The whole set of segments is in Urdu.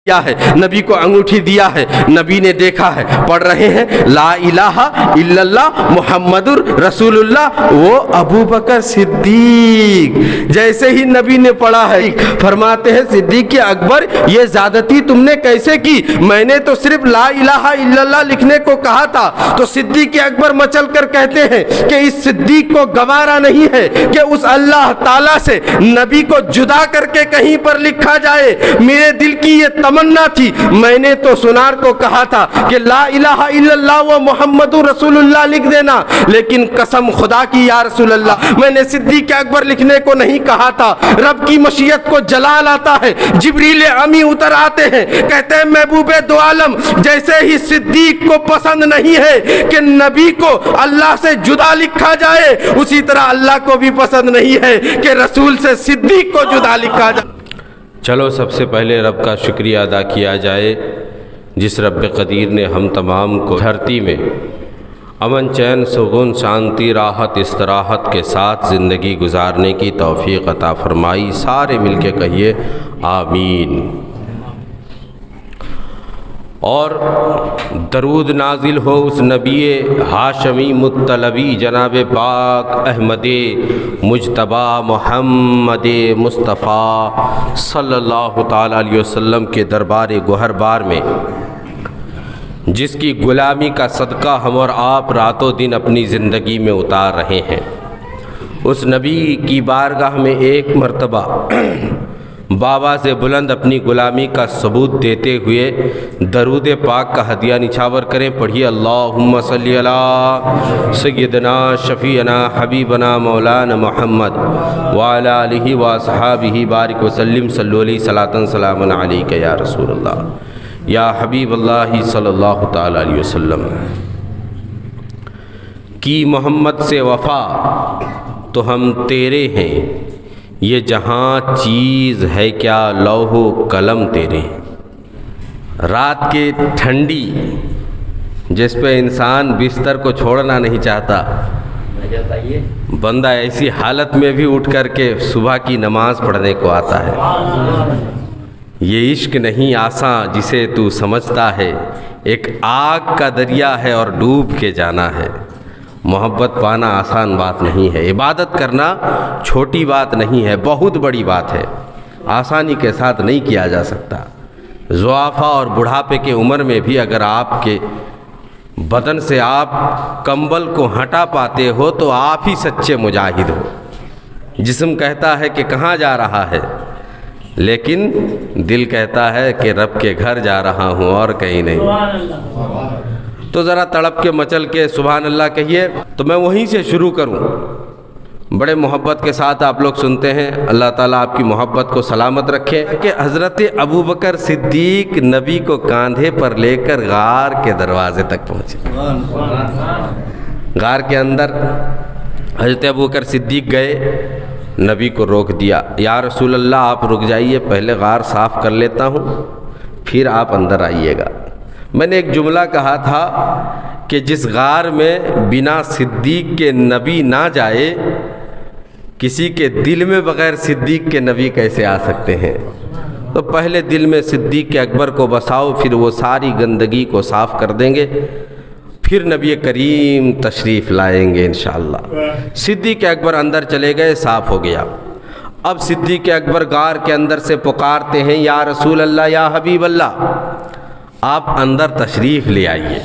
کیا ہے، نبی کو انگوٹھی دیا ہے، نبی نے دیکھا ہے، پڑھ رہے ہیں لا الہ الا اللہ محمد رسول اللہ، وہ ابو بکر صدیق جیسے ہی نبی نے پڑھا ہے فرماتے ہیں صدیق اکبر یہ زیادتی تم نے کیسے کی، میں نے تو صرف لا الہ الا اللہ لکھنے کو کہا تھا۔ تو صدیق اکبر مچل کر کہتے ہیں کہ اس صدیق کو گوارا نہیں ہے کہ اس اللہ تعالیٰ سے نبی کو جدا کر کے کہیں پر لکھا جائے، میرے دل کی یہ تمنا تھی، میں نے تو سنار کو کہا تھا کہ لا الہ الا اللہ و محمد رسول اللہ لکھ دینا، لیکن قسم خدا کی یا رسول اللہ میں نے صدیق اکبر لکھنے کو نہیں کہا تھا۔ رب کی مشیت کو جلال آتا ہے، جبریل امی اتر آتے ہیں، کہتے ہیں محبوب دو عالم جیسے ہی صدیق کو پسند نہیں ہے کہ نبی کو اللہ سے جدا لکھا جائے، اسی طرح اللہ کو بھی پسند نہیں ہے کہ رسول سے صدیق کو جدا لکھا جائے۔ چلو سب سے پہلے رب کا شکریہ ادا کیا جائے جس رب قدیر نے ہم تمام کو دھرتی میں امن چین سکون شانتی راحت استراحت کے ساتھ زندگی گزارنے کی توفیق عطا فرمائی۔ سارے مل کے کہیے آمین۔ اور درود نازل ہو اس نبی ہاشمی مطلبی جناب پاک احمد مجتبی محمد مصطفیٰ صلی اللہ تعالیٰ علیہ وسلم کے دربار گوہر بار میں، جس کی غلامی کا صدقہ ہم اور آپ راتوں دن اپنی زندگی میں اتار رہے ہیں۔ اس نبی کی بارگاہ میں ایک مرتبہ بابا سے بلند اپنی غلامی کا ثبوت دیتے ہوئے درود پاک کا ہدیہ نچھاور کریں۔ پڑھیے اللہم صلی علی سیدنا شفیعنا حبیبنا مولانا محمد وعلی آلہ واصحابہ بارک وسلم صلو علیہ صلاۃ سلام علیک یا رسول اللہ یا حبیب اللہ صلی اللہ تعالی علیہ وسلم۔ کی محمد سے وفا تو ہم تیرے ہیں، یہ جہاں چیز ہے کیا لوح و قلم تیرے۔ رات کی ٹھنڈی جس پہ انسان بستر کو چھوڑنا نہیں چاہتا، بندہ ایسی حالت میں بھی اٹھ کر کے صبح کی نماز پڑھنے کو آتا ہے۔ یہ عشق نہیں آساں جسے تو سمجھتا ہے، ایک آگ کا دریا ہے اور ڈوب کے جانا ہے۔ محبت پانا آسان بات نہیں ہے، عبادت کرنا چھوٹی بات نہیں ہے، بہت بڑی بات ہے، آسانی کے ساتھ نہیں کیا جا سکتا۔ ضعفا اور بڑھاپے کے عمر میں بھی اگر آپ کے بدن سے آپ کمبل کو ہٹا پاتے ہو تو آپ ہی سچے مجاہد ہو۔ جسم کہتا ہے کہ کہاں جا رہا ہے، لیکن دل کہتا ہے کہ رب کے گھر جا رہا ہوں اور کہیں نہیں۔ تو ذرا تڑپ کے مچل کے سبحان اللہ کہیے۔ تو میں وہیں سے شروع کروں، بڑے محبت کے ساتھ آپ لوگ سنتے ہیں۔ اللہ تعالیٰ آپ کی محبت کو سلامت رکھے کہ حضرت ابو بکر صدیق نبی کو کاندھے پر لے کر غار کے دروازے تک پہنچے۔ غار کے اندر حضرت ابو بکر صدیق گئے، نبی کو روک دیا، یا رسول اللہ آپ رک جائیے، پہلے غار صاف کر لیتا ہوں پھر آپ اندر آئیے گا۔ میں نے ایک جملہ کہا تھا کہ جس غار میں بنا صدیق کے نبی نہ جائے، کسی کے دل میں بغیر صدیق کے نبی کیسے آ سکتے ہیں؟ تو پہلے دل میں صدیق اکبر کو بساؤ، پھر وہ ساری گندگی کو صاف کر دیں گے، پھر نبی کریم تشریف لائیں گے انشاءاللہ۔ صدیق اکبر اندر چلے گئے، صاف ہو گیا۔ اب صدیق اکبر غار کے اندر سے پکارتے ہیں، یا رسول اللہ یا حبیب اللہ آپ اندر تشریف لے آئیے۔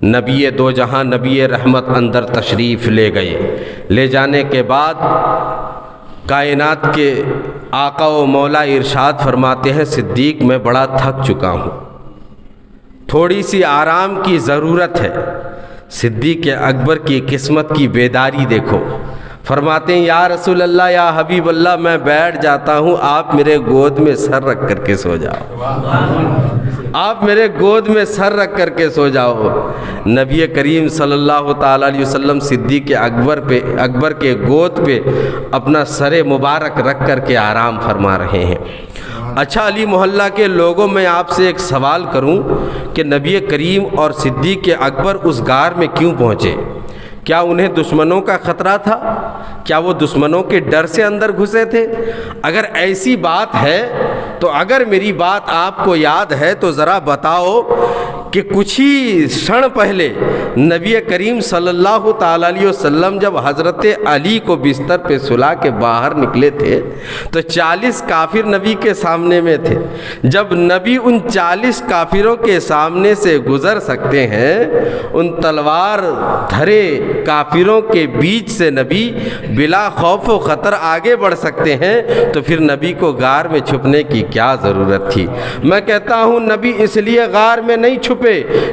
نبی دو جہاں نبی رحمت اندر تشریف لے گئے۔ لے جانے کے بعد کائنات کے آقا و مولا ارشاد فرماتے ہیں، صدیق میں بڑا تھک چکا ہوں، تھوڑی سی آرام کی ضرورت ہے۔ صدیق اکبر کی قسمت کی بیداری دیکھو، فرماتے ہیں یا رسول اللہ یا حبیب اللہ میں بیٹھ جاتا ہوں، آپ میرے گود میں سر رکھ کر کے سو جاؤ، آپ میرے گود میں سر رکھ کر کے سو جاؤ۔ نبی کریم صلی اللہ تعالیٰ علیہ وسلم صدیق اکبر کے گود پہ اپنا سر مبارک رکھ کر کے آرام فرما رہے ہیں۔ اچھا علی محلہ کے لوگوں، میں آپ سے ایک سوال کروں کہ نبی کریم اور صدیق اکبر اس غار میں کیوں پہنچے؟ کیا انہیں دشمنوں کا خطرہ تھا؟ کیا وہ دشمنوں کے ڈر سے اندر گھسے تھے؟ اگر ایسی بات ہے تو اگر میری بات آپ کو یاد ہے تو ذرا بتاؤ کہ کچھ ہی شن پہلے نبی کریم صلی اللہ تعالیٰ علیہ وسلم جب حضرت علی کو بستر پہ سلا کے باہر نکلے تھے تو 40 کافر نبی کے سامنے میں تھے. جب نبی ان 40 کافروں کے سامنے سے گزر سکتے ہیں، ان تلوار دھرے کافروں کے بیچ سے نبی بلا خوف و خطر آگے بڑھ سکتے ہیں، تو پھر نبی کو غار میں چھپنے کی کیا ضرورت تھی؟ میں کہتا ہوں نبی اس لیے غار میں نہیں چھپے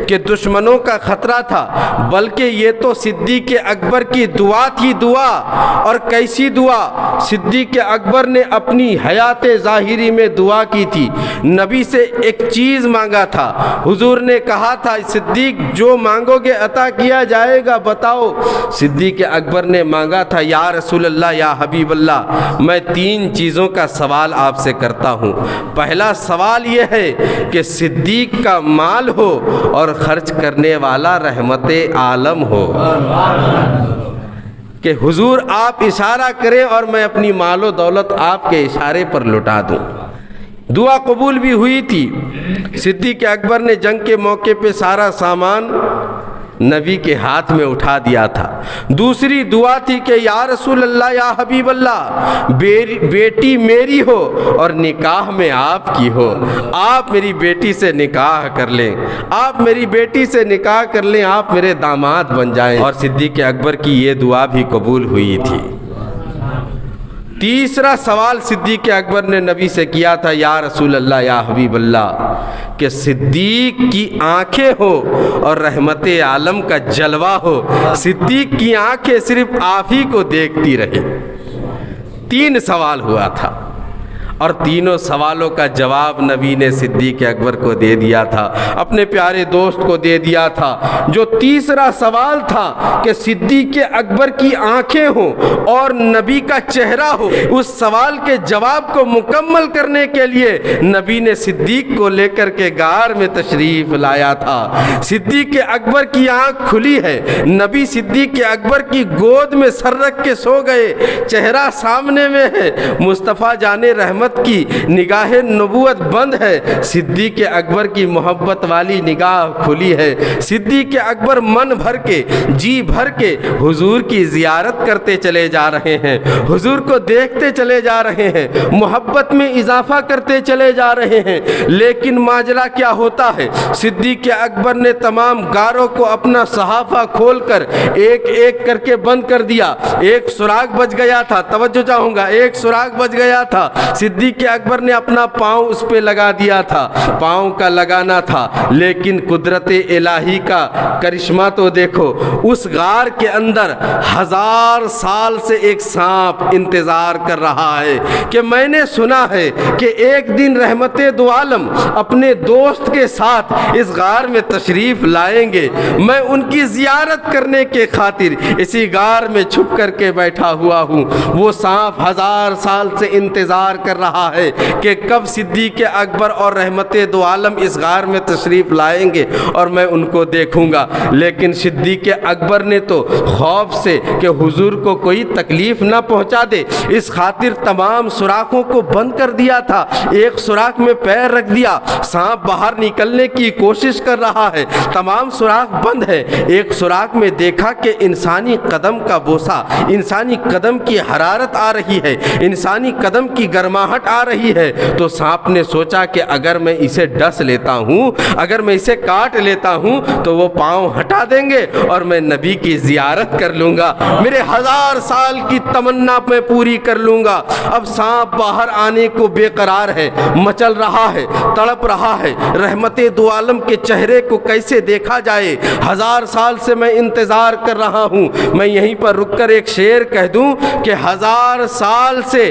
کہ دشمنوں کا خطرہ تھا، بلکہ یہ تو صدیق اکبر کی دعا تھی. دعا اور کیسی دعا؟ صدیق اکبر نے اپنی حیات ظاہری میں دعا کی تھی. نبی سے ایک چیز مانگا تھا. حضور نے کہا تھا صدیق جو مانگو گے عطا کیا جائے گا، بتاؤ. صدیق اکبر نے مانگا تھا یا رسول اللہ، یا حبیب اللہ، میں 3 چیزوں کا سوال آپ سے کرتا ہوں. پہلا سوال یہ ہے کہ صدیق کا مال ہو اور خرچ کرنے والا رحمت عالم ہو. کہ حضور آپ اشارہ کریں اور میں اپنی مال و دولت آپ کے اشارے پر لٹا دوں. دعا قبول بھی ہوئی تھی. صدیق اکبر نے جنگ کے موقع پہ سارا سامان نبی کے ہاتھ میں اٹھا دیا تھا. دوسری دعا تھی کہ یا رسول اللہ، یا حبیب اللہ، بیٹی میری ہو اور نکاح میں آپ کی ہو. آپ میری بیٹی سے نکاح کر لیں، آپ میری بیٹی سے نکاح کر لیں، آپ میرے داماد بن جائیں. اور صدیق اکبر کی یہ دعا بھی قبول ہوئی تھی. تیسرا سوال صدیق اکبر نے نبی سے کیا تھا یا رسول اللہ، یا حبیب اللہ، کہ صدیق کی آنکھیں ہو اور رحمت عالم کا جلوہ ہو. صدیق کی آنکھیں صرف آپ ہی کو دیکھتی رہے. 3 سوال ہوا تھا اور تینوں سوالوں کا جواب نبی نے صدیق اکبر کو دے دیا تھا، اپنے پیارے دوست کو دے دیا تھا. جو تیسرا سوال تھا کہ صدیق اکبر کی آنکھیں ہوں اور نبی کا چہرہ ہو، اس سوال کے جواب کو مکمل کرنے کے لیے نبی نے صدیق کو لے کر کے غار میں تشریف لایا تھا. صدیق اکبر کی آنکھ کھلی ہے. نبی صدیق اکبر کی گود میں سر رکھ کے سو گئے، چہرہ سامنے میں ہے. مصطفیٰ جان رحمت کی نگاہ نبوت بند ہے، صدیق اکبر کی محبت والی نگاہ کھلی ہے. صدیق اکبر من بھر کے، جی بھر کے حضور کی زیارت کرتے چلے جا رہے ہیں، حضور کو دیکھتے چلے جا رہے ہیں، محبت میں اضافہ کرتے چلے جا رہے ہیں. لیکن ماجرا کیا ہوتا ہے؟ صدیق اکبر نے تمام غاروں کو اپنا صحافہ کھول کر ایک ایک کر کے بند کر دیا. ایک سراغ بچ گیا تھا، توجہ چاہوں گا، ایک سراغ بچ گیا تھا. صدیق اکبر نے اپنا پاؤں اس پہ لگا دیا تھا، پاؤں کا لگانا تھا. لیکن قدرت الہی کا کرشمہ تو دیکھو، اس غار کے اندر 1000 سال سے ایک سانپ انتظار کر رہا ہے کہ میں نے سنا ہے کہ ایک دن رحمت دو عالم اپنے دوست کے ساتھ اس غار میں تشریف لائیں گے. میں ان کی زیارت کرنے کے خاطر اسی غار میں چھپ کر کے بیٹھا ہوا ہوں. وہ سانپ 1000 سال سے انتظار کر رہا ہے کہ کب صدیق اکبر اور رحمت دو عالم اس غار میں تشریف لائیں گے اور میں ان کو دیکھوں گا. لیکن صدیق اکبر نے تو خوف سے کہ حضور کو کوئی تکلیف نہ پہنچا دے اس خاطر تمام سوراخوں کو بند کر دیا تھا. ایک سوراخ میں پیر رکھ دیا، سانپ باہر نکلنے کی کوشش کر رہا ہے، تمام سوراخ بند ہے. ایک سوراخ میں دیکھا کہ انسانی قدم کا بوسہ، انسانی قدم کی حرارت آ رہی ہے، انسانی قدم کی گرماہٹ آ رہی ہے. تو سانپ نے سوچا کہ اگر میں اسے ڈس لیتا ہوں، اگر میں اسے کاٹ لیتا ہوں تو وہ پاؤں ہٹا دیں گے اور میں نبی کی زیارت کر لوں گا، میرے 1000 سال کی تمنا میں پوری کر لوں گا. اب سانپ باہر آنے کو بے قرار ہے، مچل رہا ہے، تڑپ رہا ہے. رحمت دو عالم کے چہرے کو کیسے دیکھا جائے؟ 1000 سال سے میں انتظار کر رہا ہوں. میں یہیں پر رک کر ایک شعر کہہ دوں کہ 1000 سال سے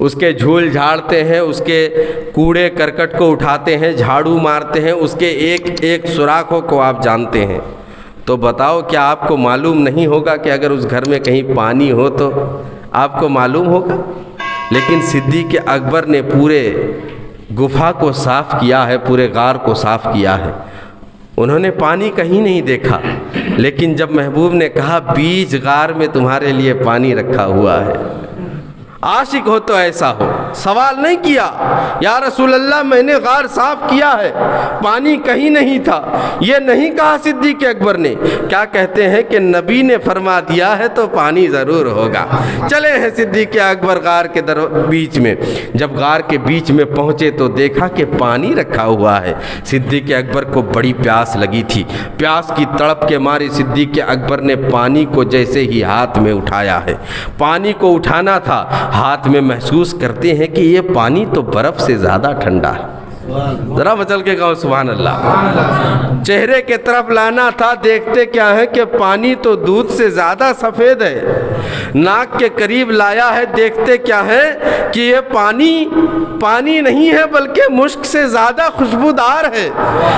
اس کے جھول جھاڑتے ہیں، اس کے کوڑے کرکٹ کو اٹھاتے ہیں، جھاڑو مارتے ہیں، اس کے ایک ایک سوراخوں کو آپ جانتے ہیں، تو بتاؤ کیا آپ کو معلوم نہیں ہوگا کہ اگر اس گھر میں کہیں پانی ہو تو آپ کو معلوم ہوگا؟ لیکن صدیق اکبر نے پورے گفا کو صاف کیا ہے، پورے غار کو صاف کیا ہے۔ انہوں نے پانی کہیں نہیں دیکھا، لیکن جب محبوب نے کہا بیچ غار میں تمہارے لیے پانی رکھا ہوا ہے، عاشق ہو تو ایسا ہو، سوال نہیں کیا یا رسول اللہ میں نے غار صاف کیا ہے، پانی کہیں نہیں تھا، یہ نہیں کہا صدیق اکبر نے۔ کیا کہتے ہیں کہ نبی نے فرما دیا ہے تو پانی ضرور ہوگا۔ چلے ہیں صدیق اکبر غار کے بیچ میں، جب غار کے بیچ میں پہنچے تو دیکھا کہ پانی رکھا ہوا ہے۔ صدیق اکبر کو بڑی پیاس لگی تھی، پیاس کی تڑپ کے مارے صدیق اکبر نے پانی کو جیسے ہی ہاتھ میں اٹھایا ہے، پانی کو اٹھانا تھا، ہاتھ میں محسوس کرتے ہیں کہ یہ پانی تو برف سے زیادہ ٹھنڈا ہے۔ ذرا مچل کے کہو سبحان اللہ۔ چہرے کے طرف لانا تھا، دیکھتے کیا ہے کہ پانی تو دودھ سے زیادہ سفید ہے۔ ناک کے قریب لایا ہے، دیکھتے کیا ہے کہ یہ پانی نہیں ہے بلکہ مشک سے زیادہ خوشبودار ہے۔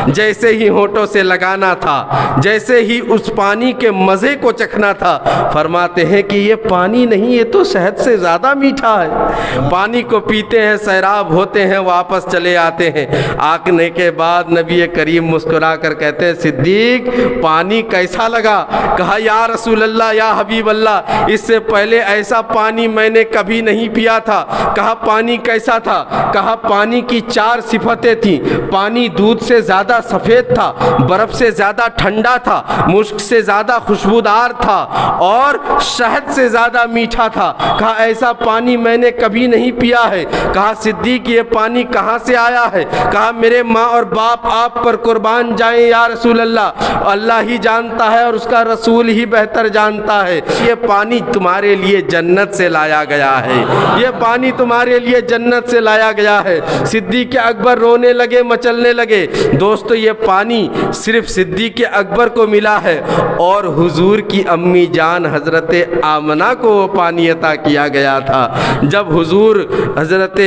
جیسے ہی ہونٹوں سے لگانا تھا، جیسے ہی اس پانی کے مزے کو چکھنا تھا، فرماتے ہیں کہ یہ پانی نہیں، یہ تو شہد سے زیادہ میٹھا ہے۔ پانی کو پیتے ہیں، سیراب ہوتے ہیں، واپس چلے آتے ہیں۔ آنے کے بعد نبی کریم مسکرا کر کہتے ہیں صدیق پانی کیسا لگا؟ کہا یا رسول اللہ، یا حبیب اللہ، اس سے پہلے ایسا پانی میں نے کبھی نہیں پیا تھا۔ کہا پانی کیسا تھا؟ کہا پانی کی 4 صفتیں تھیں۔ پانی دودھ سے زیادہ سفید تھا، برف سے زیادہ ٹھنڈا تھا، مشک سے زیادہ خوشبودار تھا اور شہد سے زیادہ میٹھا تھا۔ کہا ایسا پانی میں نے کبھی نہیں پیا ہے۔ کہا صدیق یہ پانی کہاں سے آیا ہے؟ کہا میرے ماں اور باپ آپ پر قربان جائیں یا رسول اللہ، اللہ ہی جانتا ہے اور اس کا رسول ہی بہتر جانتا ہے۔ یہ پانی تمہارے لیے جنت سے لایا گیا ہے، یہ پانی تمہارے لیے جنت سے لایا گیا ہے۔ صدیق اکبر رونے لگے، مچلنے لگے۔ دوستو یہ پانی صرف صدیق اکبر کو ملا ہے اور حضور کی امی جان حضرت آمنہ کو وہ پانی عطا کیا گیا تھا۔ جب حضور حضرت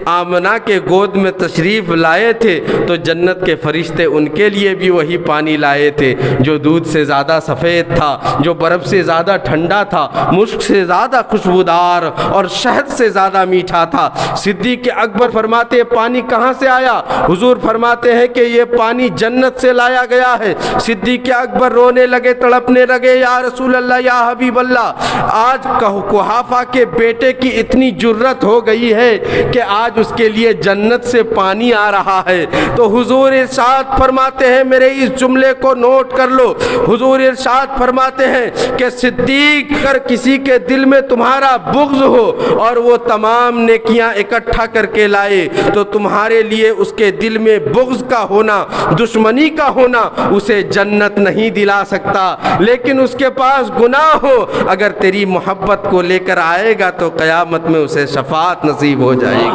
آمنہ کے گود میں تشریف لائے تھے تو جنت کے فرشتے ان کے لیے بھی وہی پانی لائے تھے جو دودھ سے زیادہ سفید تھا، جو برف سے زیادہ ٹھنڈا تھا، مشک سے زیادہ خوشبودار اور شہد سے زیادہ میٹھا تھا۔ صدیق اکبر فرماتے پانی کہاں سے آیا؟ حضور فرماتے ہیں کہ یہ پانی جنت سے لایا گیا ہے۔ صدیق اکبر رونے لگے، تڑپنے لگے، یا رسول اللہ، یا حبیب اللہ، آج قحافہ کے بیٹے کی اتنی جرت ہو گئی ہے کہ آج اس کے لیے جنت سے پانی آ رہا ہے۔ تو حضور ارشاد فرماتے ہیں، میرے اس جملے کو نوٹ کر لو، حضور ارشاد فرماتے ہیں کہ صدیق اگر کسی کے دل میں تمہارا بغض ہو اور وہ تمام نیکیاں اکٹھا کر کے لائے تو تمہارے لیے اس کے دل میں بغض کا ہونا، دشمنی کا ہونا اسے جنت نہیں دلا سکتا، لیکن اس کے پاس گناہ ہو اگر تیری محبت کو لے کر آئے گا تو قیامت میں اسے شفاعت نصیب ہو جائے گی۔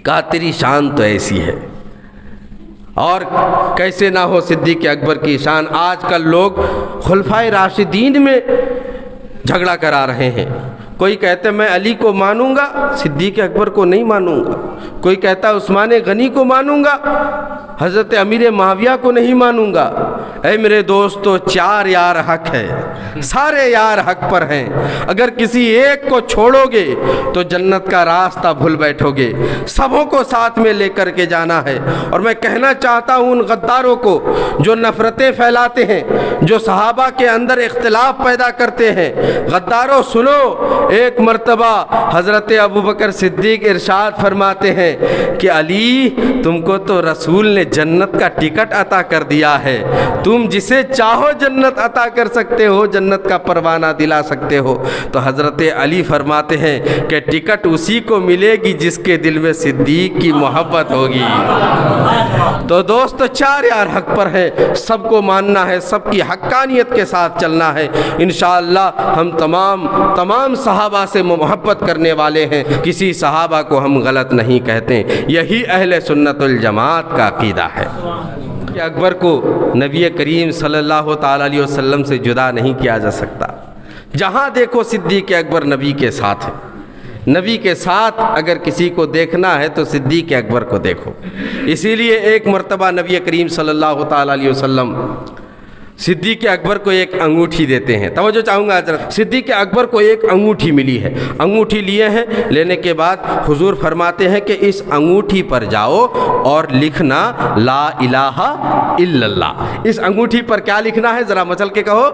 کہا تیری شان تو ایسی ہے، اور کیسے نہ ہو صدیق اکبر کی شان۔ آج کل لوگ خلفائے راشدین میں جھگڑا کرا رہے ہیں۔ کوئی کہتا ہے میں علی کو مانوں گا، صدیق اکبر کو نہیں مانوں گا۔ کوئی کہتا ہے عثمان غنی کو مانوں گا، حضرت امیر معاویہ کو نہیں مانوں گا۔ اے میرے دوستو، 4 یار حق ہے، سارے یار حق پر ہیں۔ اگر کسی ایک کو چھوڑو گے تو جنت کا راستہ بھول بیٹھو گے، سبوں کو ساتھ میں لے کر کے جانا ہے۔ اور میں کہنا چاہتا ہوں ان غداروں کو جو نفرتیں پھیلاتے ہیں، جو صحابہ کے اندر اختلاف پیدا کرتے ہیں، غداروں سنو، ایک مرتبہ حضرت ابوبکر صدیق ارشاد فرماتے ہیں کہ علی تم کو تو رسول نے جنت کا ٹکٹ عطا کر دیا ہے، تم جسے چاہو جنت عطا کر سکتے ہو، جنت کا پروانہ دلا سکتے ہو۔ تو حضرت علی فرماتے ہیں کہ ٹکٹ اسی کو ملے گی جس کے دل میں صدیق کی محبت ہوگی۔ تو دوست 4 یار حق پر ہے، سب کو ماننا ہے، سب کی حقانیت کے ساتھ چلنا ہے۔ انشاءاللہ ہم تمام صحابہ سے محبت کرنے والے ہیں، کسی صحابہ کو ہم غلط نہیں کہتے، یہی اہل سنت الجماعت کا عقیدہ ہے۔ اکبر کو نبی کریم صلی اللہ تعالیٰ علیہ وسلم سے جدا نہیں کیا جا سکتا۔ جہاں دیکھو صدیق اکبر نبی کے ساتھ ہے۔ نبی کے ساتھ اگر کسی کو دیکھنا ہے تو صدیق اکبر کو دیکھو۔ اسی لیے ایک مرتبہ نبی کریم صلی اللہ تعالیٰ علیہ وسلم صدیق اکبر کو ایک انگوٹھی دیتے ہیں۔ توجہ چاہوں گا حضرت، صدیق اکبر کو ایک انگوٹھی ملی ہے، انگوٹھی لیے ہیں، لینے کے بعد حضور فرماتے ہیں کہ اس انگوٹھی پر جاؤ اور لکھنا لا الہ الا اللہ۔ اس انگوٹھی پر کیا لکھنا ہے؟ ذرا مچل کے کہو،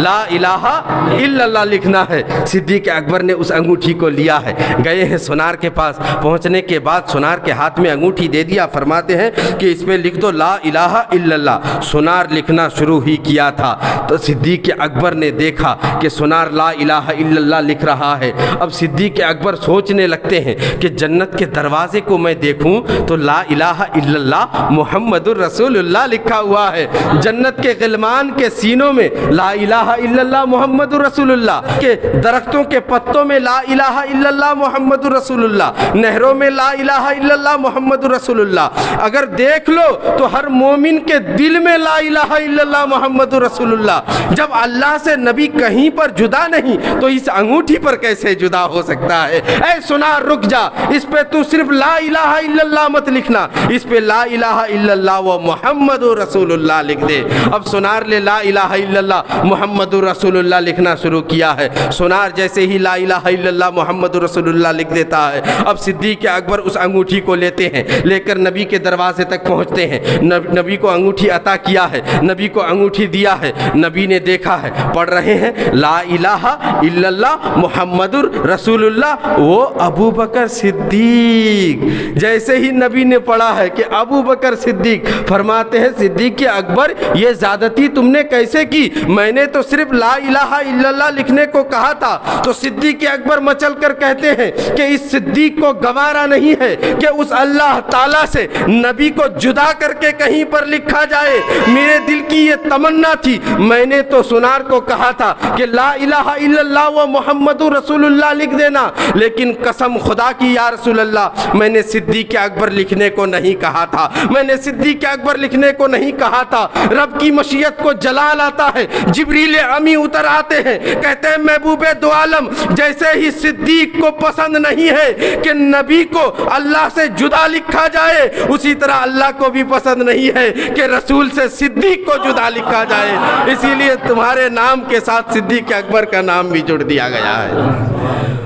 لا الہ الا اللہ لکھنا ہے۔ صدیق اکبر نے اس انگوٹھی کو لیا ہے، گئے ہیں سونار کے پاس، پہنچنے کے بعد سونار کے ہاتھ میں انگوٹھی دے دیا، فرماتے ہیں کہ اس پہ لکھ دو لا الہ الا اللہ۔ سونار لکھنا شروع ہی کیا تھا تو صدیق اکبر نے دیکھا کہ سونار لا الہ الا اللہ لکھ رہا ہے۔ اب صدیق اکبر سوچنے لگتے ہیں کہ جنت کے دروازے کو میں دیکھوں تو لا الہ الا اللہ محمد الرسول اللہ لکھا ہوا ہے، جنت کے غلمان کے سینوں میں لا الہ الا اللہ محمد الرسول اللہ، کے درختوں کے پتوں میں لا الہ الا اللہ محمد الرسول اللہ، نہروں میں لا الہ الا اللہ محمد الرسول اللہ۔ اگر دیکھ لو تو ہر مومن کے دل میں لا الہ الا اللہ محمد رسول اللہ۔ جب اللہ سے نبی کہیں پر جدا نہیں تو اس انگوٹھی پر کیسے جدا ہو سکتا ہے؟ اے سونار رک جا، اس پہ تو صرف لا الہ الا اللہ مت لکھنا، اس پہ لا الہ الا اللہ و محمد رسول اللہ لکھ دے۔ اب سونار نے لا الہ الا اللہ محمد رسول اللہ لکھنا شروع کیا ہے۔ سونار جیسے ہی لا الہ الا اللہ محمد رسول اللہ لکھ دیتا ہے، اب صدیق اکبر اس انگوٹھی کو لیتے ہیں، لے کر نبی کے دروازے تک پہنچتے ہیں، نبی کو انگوٹھی عطا کیا ہے، نبی کو انگوٹھی دیا ہے، نبی نے دیکھا ہے، پڑھ رہے ہیں لا الہ الا اللہ محمد رسول اللہ وہ ابو بکر صدیق۔ جیسے ہی نبی نے پڑھا ہے کہ ابو بکر صدیق، فرماتے ہیں صدیق اکبر یہ زیادتی تم نے کیسے کی؟ میں نے تو صرف لا الہ الا اللہ لکھنے کو کہا تھا۔ تو صدیق اکبر مچل کر کہتے ہیں کہ اس صدیق کو گوارا نہیں ہے کہ اس اللہ تعالیٰ سے نبی کو جدا کر کے کہیں پر لکھا جائے، میرے دل کی یہ تمنا تھی، میں نے تو سونار کو کہا تھا کہ لا الہ الا اللہ و محمد رسول اللہ لکھ دینا، لیکن قسم خدا کی یا رسول اللہ میں نے صدیق اکبر لکھنے کو نہیں کہا تھا، میں نے صدیق اکبر لکھنے کو نہیں کہا تھا۔ رب کی مشیت کو جلال آتا ہے، جبریل امی اتر آتے ہیں، کہتے ہیں محبوب دو عالم جیسے ہی صدیق کو پسند نہیں ہے کہ نبی کو اللہ سے جدا لکھا جائے، اسی طرح اللہ کو بھی پسند نہیں ہے کہ رسول سے صدیق کو جدا لکھا جائے، اسی لیے تمہارے نام کے ساتھ صدیق اکبر کا نام بھی جڑ دیا گیا ہے۔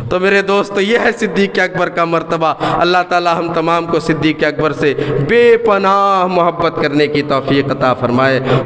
تو میرے دوست یہ ہے صدیق اکبر کا مرتبہ۔ اللہ تعالی ہم تمام کو صدیق اکبر سے بے پناہ محبت کرنے کی توفیق عطا فرمائے۔